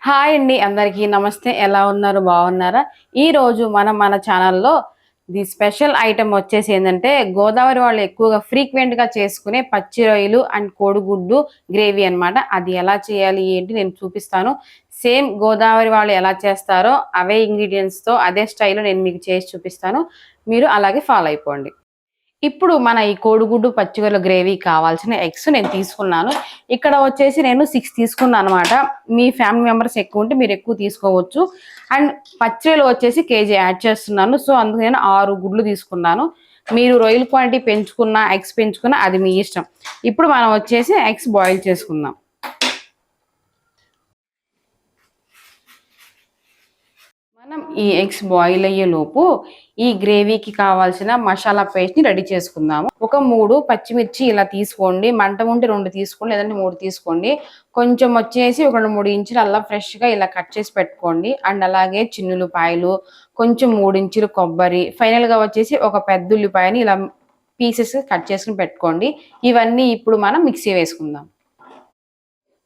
Hi అండి అందరికీ నమస్తే. ఎలా ఉన్నారు? బాగున్నారా? ఈరోజు మనం మన ఛానల్లో స్పెషల్ ఐటమ్ వచ్చేసి ఏంటంటే గోదావరి వాళ్ళు ఎక్కువగా ఫ్రీక్వెంట్గా చేసుకునే పచ్చి రొయ్యలు అండ్ కోడిగుడ్డు గ్రేవీ అనమాట. అది ఎలా చేయాలి ఏంటి నేను చూపిస్తాను. సేమ్ గోదావరి వాళ్ళు ఎలా చేస్తారో అవే ఇంగ్రీడియంట్స్తో అదే స్టైల్లో నేను మీకు చేసి చూపిస్తాను. మీరు అలాగే ఫాలో అయిపోండి. ఇప్పుడు మన ఈ కోడిగుడ్డు పచ్చిగొల్ల గ్రేవీ కావాల్సిన ఎగ్స్ నేను తీసుకున్నాను. ఇక్కడ వచ్చేసి నేను 6 తీసుకున్నాను అనమాట. మీ ఫ్యామిలీ మెంబర్స్ ఎక్కువ ఉంటే మీరు ఎక్కువ తీసుకోవచ్చు. అండ్ పచ్చిరొయ్యలు వచ్చేసి కేజీ యాడ్ చేస్తున్నాను. సో అందుకు నేను 6 గుడ్లు తీసుకున్నాను. మీరు రొయ్యల క్వాంటిటీ పెంచుకున్నా ఎగ్స్ పెంచుకున్నా అది మీ ఇష్టం. ఇప్పుడు మనం వచ్చేసి ఎగ్స్ బాయిల్ చేసుకుందాం. మనం ఈ ఎగ్స్ బాయిల్ అయ్యే లోపు ఈ గ్రేవీకి కావాల్సిన మసాలా పేస్ట్ ని రెడీ చేసుకుందాము. ఒక 3 పచ్చిమిర్చి ఇలా తీసుకోండి. మంట ఉంటే 2 తీసుకోండి, లేదంటే 3 తీసుకోండి. కొంచెం వచ్చేసి ఒక 2-3 ఇంచులు అల్లం ఫ్రెష్ గా ఇలా కట్ చేసి పెట్టుకోండి. అండ్ అలాగే చిన్నులపాయలు, కొంచెం 3 ఇంచులు కొబ్బరి, ఫైనల్ గా వచ్చేసి ఒక పెద్ద ఉల్లిపాయని ఇలా పీసెస్ కట్ చేసుకుని పెట్టుకోండి. ఇవన్నీ ఇప్పుడు మనం మిక్సీ వేసుకుందాం.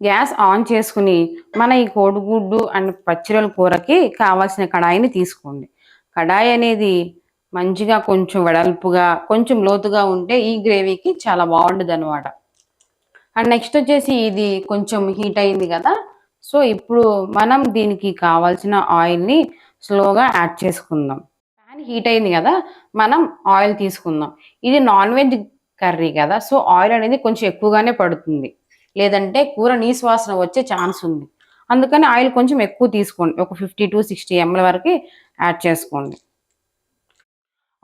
గ్యాస్ ఆన్ చేసుకుని మన ఈ కోడిగుడ్డు అండ్ పచ్చిరొయ్యల కూరకి కావాల్సిన కడాయిని తీసుకోండి. కడాయి అనేది మంచిగా కొంచెం వెడల్పుగా కొంచెం లోతుగా ఉంటే ఈ గ్రేవీకి చాలా బాగుంటుంది అనమాట. అండ్ నెక్స్ట్ వచ్చేసి ఇది కొంచెం హీట్ అయింది కదా. సో ఇప్పుడు మనం దీనికి కావాల్సిన ఆయిల్ని స్లోగా యాడ్ చేసుకుందాం. ప్యాన్ హీట్ అయింది కదా, మనం ఆయిల్ తీసుకుందాం. ఇది నాన్ వెజ్ కర్రీ కదా, సో ఆయిల్ అనేది కొంచెం ఎక్కువగానే పడుతుంది. లేదంటే కూర నీసు వాసన వచ్చే ఛాన్స్ ఉంది. అందుకని ఆయిల్ కొంచెం ఎక్కువ తీసుకోండి. ఒక 50-60 ml వరకు యాడ్ చేసుకోండి.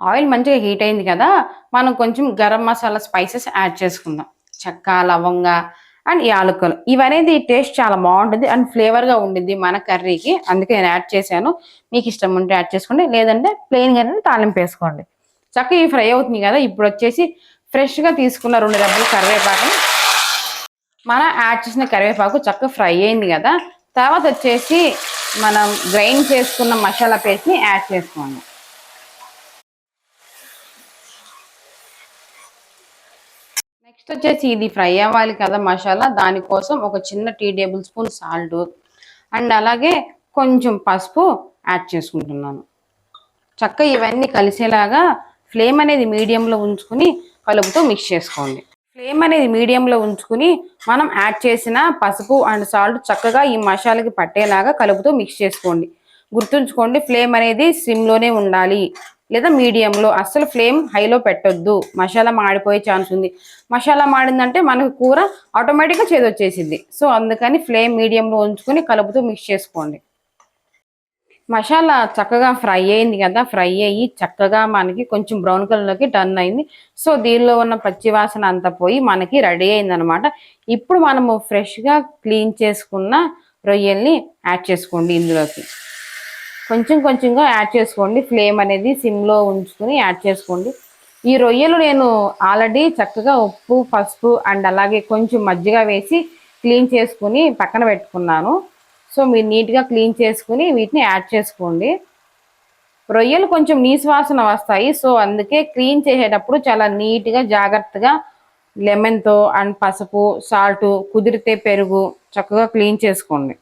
ఆయిల్ మంచిగా హీట్ అయింది కదా, మనం కొంచెం గరం మసాలా స్పైసెస్ యాడ్ చేసుకుందాం. చెక్క, లవంగ అండ్ యాలకులు. ఇవనేది టేస్ట్ చాలా బాగుంటుంది అండ్ ఫ్లేవర్గా ఉండిద్ది మన కర్రీకి. అందుకే నేను యాడ్ చేశాను. మీకు ఇష్టం ఉంటే యాడ్ చేసుకోండి, లేదంటే ప్లెయిన్గానే తాలింపు వేసుకోండి. చక్కగా ఇవి ఫ్రై అవుతుంది కదా. ఇప్పుడు వచ్చేసి ఫ్రెష్గా తీసుకున్న 2 రెబ్బలు కరివేపాకు, మనం యాడ్ చేసిన కరివేపాకు చక్కగా ఫ్రై అయింది కదా. తర్వాత వచ్చేసి మనం గ్రైండ్ చేసుకున్న మసాలా పేస్ట్ని యాడ్ చేసుకోండి. నెక్స్ట్ వచ్చేసి ఇది ఫ్రై అవ్వాలి కదా మసాలా, దానికోసం ఒక చిన్న tea tablespoon salt and అలాగే కొంచెం పసుపు యాడ్ చేసుకుంటున్నాను. చక్కగా ఇవన్నీ కలిసేలాగా ఫ్లేమ్ అనేది మీడియంలో ఉంచుకుని కలుపుతూ మిక్స్ చేసుకోండి. ఫ్లేమ్ అనేది మీడియంలో ఉంచుకుని మనం యాడ్ చేసిన పసుపు అండ్ సాల్ట్ చక్కగా ఈ మసాలాకి పట్టేలాగా కలుపుతూ మిక్స్ చేసుకోండి. గుర్తుంచుకోండి, ఫ్లేమ్ అనేది సిమ్లోనే ఉండాలి, లేదా మీడియంలో. అస్సలు ఫ్లేమ్ హైలో పెట్టొద్దు, మసాలా మాడిపోయే ఛాన్స్ ఉంది. మసాలా మాడిందంటే మనకు కూర ఆటోమేటిక్గా చేదొచ్చేసింది. సో అందుకని ఫ్లేమ్ మీడియంలో ఉంచుకుని కలుపుతూ మిక్స్ చేసుకోండి. మసాలా చక్కగా ఫ్రై అయింది కదా. ఫ్రై అయ్యి చక్కగా మనకి కొంచెం బ్రౌన్ కలర్లోకి టర్న్ అయింది. సో దీనిలో ఉన్న పచ్చి వాసన అంతా పోయి మనకి రెడీ అయింది అనమాట. ఇప్పుడు మనము ఫ్రెష్గా క్లీన్ చేసుకున్న రొయ్యల్ని యాడ్ చేసుకోండి. ఇందులోకి కొంచెం కొంచెంగా యాడ్ చేసుకోండి. ఫ్లేమ్ అనేది సిమ్లో ఉంచుకుని యాడ్ చేసుకోండి. ఈ రొయ్యలు నేను ఆల్రెడీ చక్కగా ఉప్పు, పసుపు అండ్ అలాగే కొంచెం మజ్జిగ వేసి క్లీన్ చేసుకుని పక్కన పెట్టుకున్నాను. సో మీరు నీట్గా క్లీన్ చేసుకుని వీటిని యాడ్ చేసుకోండి. రొయ్యలు కొంచెం నీసు వాసన వస్తాయి. సో అందుకే క్లీన్ చేసేటప్పుడు చాలా నీట్గా జాగ్రత్తగా లెమన్తో అండ్ పసుపు, సాల్ట్, కుదిరితే పెరుగు చక్కగా క్లీన్ చేసుకోండి.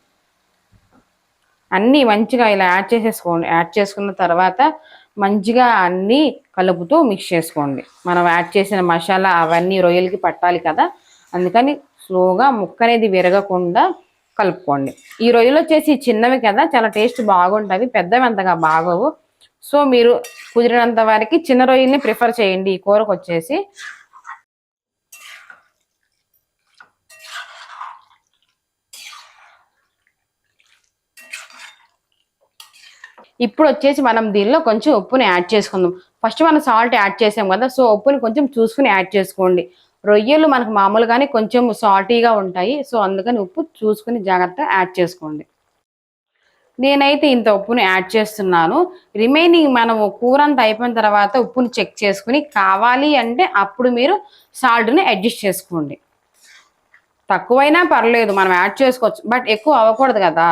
అన్నీ మంచిగా ఇలా యాడ్ చేసేసుకోండి. యాడ్ చేసుకున్న తర్వాత మంచిగా అన్నీ కలుపుతూ మిక్స్ చేసుకోండి. మనం యాడ్ చేసిన మసాలా అవన్నీ రొయ్యలకి పట్టాలి కదా, అందుకని స్లోగా ముక్క అనేది విరగకుండా కలుపుకోండి. ఈ రొయ్యలు వచ్చేసి చిన్నవి కదా, చాలా టేస్ట్ బాగుంటుంది. పెద్దవి అంతగా బాగోవు. సో మీరు కుదిరినంత వరకు చిన్న రొయ్యల్ని ప్రిఫర్ చేయండి ఈ కూరకు వచ్చేసి. ఇప్పుడు వచ్చేసి మనం దీనిలో కొంచెం ఉప్పుని యాడ్ చేసుకుందాం. ఫస్ట్ మనం సాల్ట్ యాడ్ చేసాం కదా, సో ఉప్పుని కొంచెం చూసుకుని యాడ్ చేసుకోండి. రొయ్యలు మనకు మామూలుగానే కొంచెం సాల్టీగా ఉంటాయి. సో అందుకని ఉప్పు చూసుకుని జాగ్రత్తగా యాడ్ చేసుకోండి. నేనైతే ఇంత ఉప్పుని యాడ్ చేస్తున్నాను. రిమైనింగ్ మనం కూర అంతా అయిపోయిన తర్వాత ఉప్పుని చెక్ చేసుకుని కావాలి అంటే అప్పుడు మీరు సాల్ట్ని అడ్జస్ట్ చేసుకోండి. తక్కువైనా పర్లేదు, మనం యాడ్ చేసుకోవచ్చు, బట్ ఎక్కువ అవ్వకూడదు కదా.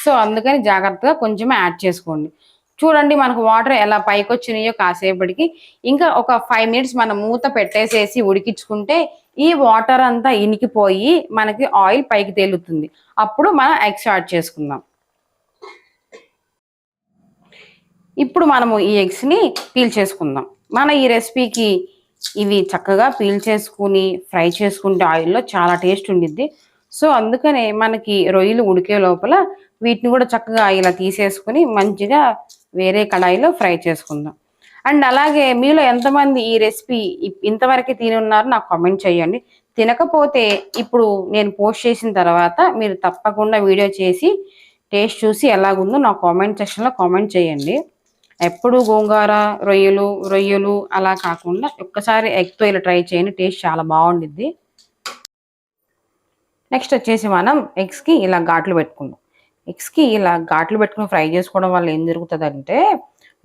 సో అందుకని జాగ్రత్తగా కొంచెం యాడ్ చేసుకోండి. చూడండి మనకు వాటర్ ఎలా పైకి వచ్చినాయో. కాసేపటికి ఇంకా ఒక 5 minutes మనం మూత పెట్టేసేసి ఉడికించుకుంటే ఈ వాటర్ అంతా ఇనికిపోయి మనకి ఆయిల్ పైకి తేలుతుంది. అప్పుడు మనం ఎగ్స్ యాడ్ చేసుకుందాం. ఇప్పుడు మనము ఈ ఎగ్స్ని పీల్ చేసుకుందాం. మన ఈ రెసిపీకి ఇవి చక్కగా పీల్ చేసుకుని ఫ్రై చేసుకుంటే ఆయిల్లో చాలా టేస్ట్ ఉండిద్ది. సో అందుకనే మనకి రొయ్యలు ఉడికే లోపల వీటిని కూడా చక్కగా ఇలా తీసేసుకుని మంచిగా వేరే కడాయిలో ఫ్రై చేసుకుందాం. అండ్ అలాగే మీలో ఎంతమంది ఈ రెసిపీ ఇంతవరకు తిని ఉన్నారో నాకు కామెంట్ చేయండి. తినకపోతే ఇప్పుడు నేను పోస్ట్ చేసిన తర్వాత మీరు తప్పకుండా వీడియో చేసి టేస్ట్ చూసి ఎలాగుందో నా కామెంట్ సెక్షన్లో కామెంట్ చేయండి. ఎప్పుడు గోంగూర రొయ్యలు అలా కాకుండా ఒక్కసారి ఎగ్తో ఇలా ట్రై చేయండి, టేస్ట్ చాలా బాగుండిద్ది. నెక్స్ట్ వచ్చేసి మనం ఎగ్స్కి ఇలా ఘాట్లు పెట్టుకుందాం. ఎగ్స్కి ఇలా ఘాట్లు పెట్టుకుని ఫ్రై చేసుకోవడం వల్ల ఏం జరుగుతుందంటే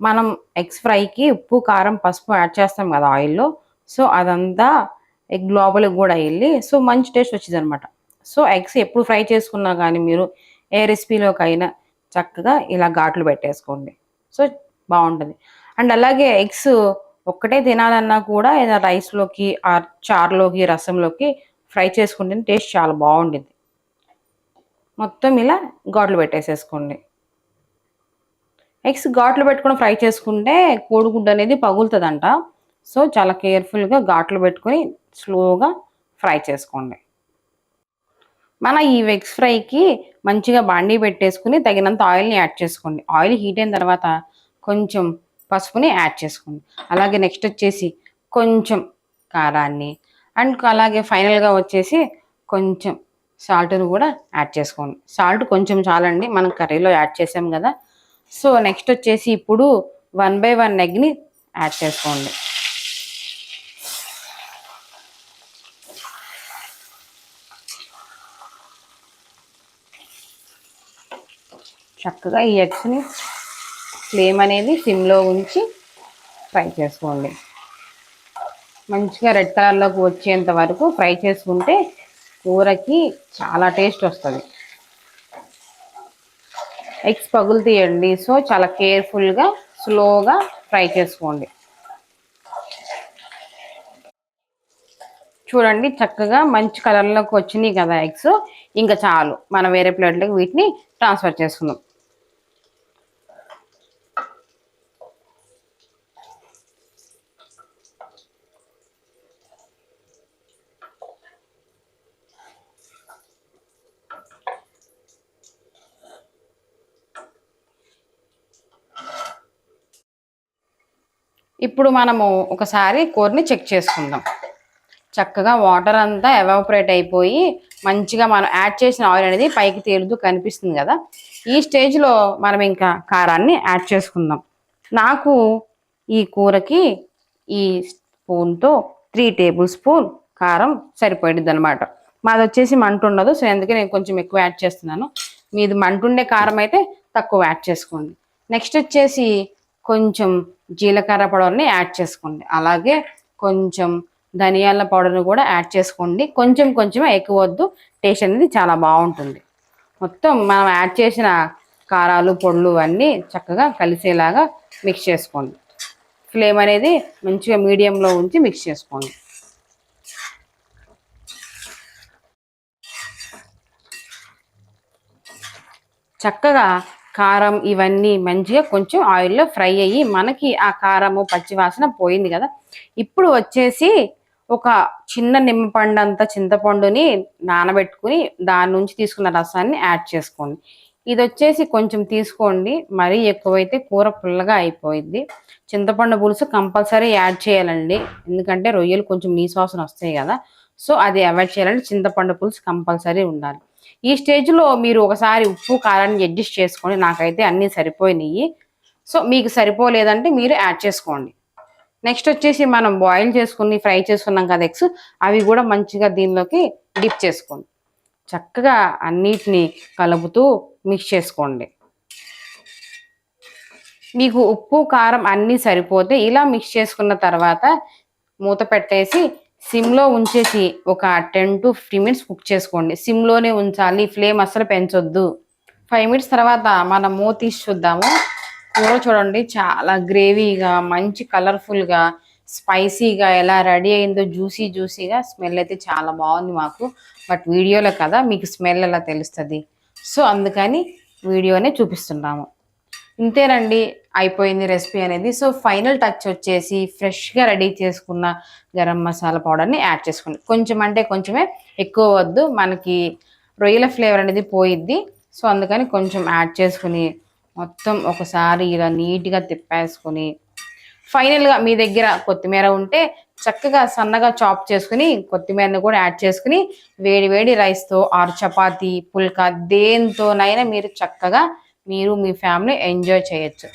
మనం ఎగ్స్ ఫ్రైకి ఉప్పు కారం పసుపు యాడ్ చేస్తాం కదా ఆయిల్లో. సో అదంతా ఎగ్ లోపలికి కూడా వెళ్ళి సో మంచి టేస్ట్ వచ్చింది అనమాట. సో ఎగ్స్ ఎప్పుడు ఫ్రై చేసుకున్నా కానీ మీరు ఏ రెసిపీలోకైనా చక్కగా ఇలా ఘాట్లు పెట్టేసుకోండి. సో బాగుంటుంది. అండ్ అలాగే ఎగ్స్ ఒక్కటే తినాలన్నా కూడా ఏదైనా రైస్లోకి చారులోకి రసంలోకి ఫ్రై చేసుకుంటే టేస్ట్ చాలా బాగుంటుంది. మొత్తం ఇలా ఘాట్లు పెట్టేసేసుకోండి. ఎగ్స్ ఘాట్లు పెట్టుకుని ఫ్రై చేసుకుంటే కోడిగుడ్డు అనేది పగులుతుందంట. సో చాలా కేర్ఫుల్గా ఘాట్లు పెట్టుకొని స్లోగా ఫ్రై చేసుకోండి. మన ఈ ఎగ్స్ ఫ్రైకి మంచిగా బాండీ పెట్టేసుకుని తగినంత ఆయిల్ని యాడ్ చేసుకోండి. ఆయిల్ హీట్ అయిన తర్వాత కొంచెం పసుపుని యాడ్ చేసుకోండి. అలాగే నెక్స్ట్ వచ్చేసి కొంచెం కారాన్ని అండ్ అలాగే ఫైనల్గా వచ్చేసి కొంచెం సాల్ట్ని కూడా యాడ్ చేసుకోండి. సాల్ట్ కొంచెం చాలండి, మనం కర్రీలో యాడ్ చేసాం కదా. సో నెక్స్ట్ వచ్చేసి ఇప్పుడు 1 by 1 ఎగ్ని యాడ్ చేసుకోండి. చక్కగా ఈ ఎగ్స్ని ఫ్లేమ్ అనేది సిమ్లో ఉంచి ఫ్రై చేసుకోండి. మంచిగా రెడ్ కలర్లోకి వచ్చేంత వరకు ఫ్రై చేసుకుంటే కూరకి చాలా టేస్ట్ వస్తుంది. ఎగ్స్ పగులుతాయండి. సో చాలా కేర్ఫుల్గా స్లోగా ఫ్రై చేసుకోండి. చూడండి చక్కగా మంచి కలర్లోకి వచ్చినాయి కదా ఎగ్స్. ఇంకా చాలు, మనం వేరే ప్లేట్లోకి వీటిని ట్రాన్స్ఫర్ చేసుకుందాం. ఇప్పుడు మనము ఒకసారి కూరని చెక్ చేసుకుందాం. చక్కగా వాటర్ అంతా ఎవాపరేట్ అయిపోయి మంచిగా మనం యాడ్ చేసిన ఆయిల్ అనేది పైకి తేలుతూ కనిపిస్తుంది కదా. ఈ స్టేజ్లో మనం ఇంకా కారాన్ని యాడ్ చేసుకుందాం. నాకు ఈ కూరకి ఈ స్పూన్తో 3 టేబుల్ స్పూన్ కారం సరిపోయింది అనమాట. మాది వచ్చేసి మంట ఉండదు, సో అందుకే నేను కొంచెం ఎక్కువ యాడ్ చేస్తున్నాను. మీది మంట ఉండే కారం అయితే తక్కువ యాడ్ చేసుకోండి. నెక్స్ట్ వచ్చేసి కొంచెం జీలకర్ర పౌడర్ని యాడ్ చేసుకోండి. అలాగే కొంచెం ధనియాల పౌడర్ని కూడా యాడ్ చేసుకోండి. కొంచెం కొంచెం ఎక్కువ వద్దు, టేస్ట్ అనేది చాలా బాగుంటుంది. మొత్తం మనం యాడ్ చేసిన కారాలు పొడులు అన్నీ చక్కగా కలిసేలాగా మిక్స్ చేసుకోండి. ఫ్లేమ్ అనేది మంచిగా మీడియంలో ఉంచి మిక్స్ చేసుకోండి. చక్కగా కారం ఇవన్నీ మంచిగా కొంచెం ఆయిల్లో ఫ్రై అయ్యి మనకి ఆ కారము పచ్చివాసన పోయింది కదా. ఇప్పుడు వచ్చేసి ఒక చిన్న నిమ్మపండు అంత చింతపండుని నానబెట్టుకుని దాని నుంచి తీసుకున్న రసాన్ని యాడ్ చేసుకోండి. ఇది వచ్చేసి కొంచెం తీసుకోండి, మరీ ఎక్కువైతే కూర పుల్లగా అయిపోయింది. చింతపండు పులుసు కంపల్సరీ యాడ్ చేయాలండి, ఎందుకంటే రొయ్యలు కొంచెం నీసు వాసన వస్తాయి కదా. సో అది అవాయిడ్ చేయాలంటే చింతపండు పులుసు కంపల్సరీ ఉండాలి. ఈ స్టేజ్లో మీరు ఒకసారి ఉప్పు కారాన్ని అడ్జస్ట్ చేసుకోండి. నాకైతే అన్నీ సరిపోయినాయి. సో మీకు సరిపోలేదంటే మీరు యాడ్ చేసుకోండి. నెక్స్ట్ వచ్చేసి మనం బాయిల్ చేసుకుని ఫ్రై చేసుకున్నాం కదా ఎగ్స్, అవి కూడా మంచిగా దీనిలోకి డిప్ చేసుకోండి. చక్కగా అన్నిటిని కలుపుతూ మిక్స్ చేసుకోండి. మీకు ఉప్పు కారం అన్నీ సరిపోతే ఇలా మిక్స్ చేసుకున్న తర్వాత మూత పెట్టేసి సిమ్లో ఉంచేసి ఒక 10 to 15 minutes కుక్ చేసుకోండి. సిమ్లోనే ఉంచాలి, ఫ్లేమ్ అస్సలు పెంచొద్దు. 5 minutes తర్వాత మనం మూత తీసి చూద్దాము. కూర చూడండి చాలా గ్రేవీగా మంచి కలర్ఫుల్గా స్పైసీగా ఎలా రెడీ అయిందో జ్యూసీగా స్మెల్ అయితే చాలా బాగుంది మాకు. బట్ వీడియోలో కదా మీకు స్మెల్ ఎలా తెలుస్తుంది, సో అందుకని వీడియోనే చూపిస్తున్నాము. ఇంతేనండి, అయిపోయింది రెసిపీ అనేది. సో ఫైనల్ టచ్ వచ్చేసి ఫ్రెష్గా రెడీ చేసుకున్న గరం మసాలా పౌడర్ని యాడ్ చేసుకోండి. కొంచెం అంటే కొంచెమే, ఎక్కువ వద్దు, మనకి రొయ్యల ఫ్లేవర్ అనేది పోయిద్ది. సో అందుకని కొంచెం యాడ్ చేసుకుని మొత్తం ఒకసారి ఇలా నీట్గా తిప్పేసుకొని, ఫైనల్గా మీ దగ్గర కొత్తిమీర ఉంటే చక్కగా సన్నగా చాప్ చేసుకుని కొత్తిమీరని కూడా యాడ్ చేసుకుని వేడి వేడి రైస్తో ఆర్ చపాతీ పుల్కా దేంతోనైనా మీరు చక్కగా మీరు మీ ఫ్యామిలీ ఎంజాయ్ చేయొచ్చు.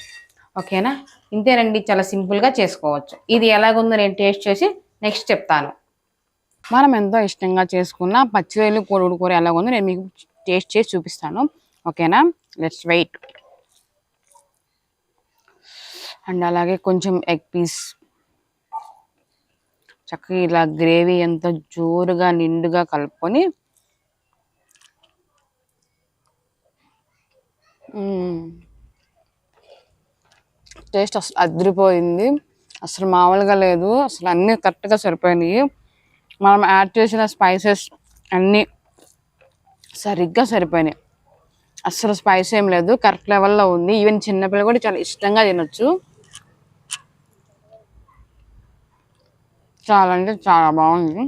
ఓకేనా? ఇంతేనండి, చాలా సింపుల్గా చేసుకోవచ్చు. ఇది ఎలాగుందో నేను టేస్ట్ చేసి నెక్స్ట్ చెప్తాను. మనం ఎంతో ఇష్టంగా చేసుకున్న పచ్చిరొయ్యలు కోడిగుడ్డు కూర ఎలాగుందో నేను మీకు టేస్ట్ చేసి చూపిస్తాను. ఓకేనా? Let's wait. అండ్ అలాగే కొంచెం ఎగ్ పీస్, చక్కగా ఇలా గ్రేవీ ఎంత జోరుగా నిండుగా కలుపుకొని టేస్ట్ అసలు అదిరిపోయింది. అసలు మామూలుగా లేదు, అసలు అన్నీ కరెక్ట్గా సరిపోయినాయి. మనం యాడ్ చేసిన స్పైసెస్ అన్నీ సరిగ్గా సరిపోయినాయి. అసలు స్పైస్ ఏం లేదు, కరెక్ట్ లెవెల్లో ఉంది. ఈవెన్ చిన్నపిల్లలు కూడా చాలా ఇష్టంగా తినొచ్చు. చాలా అంటే చాలా బాగుంది.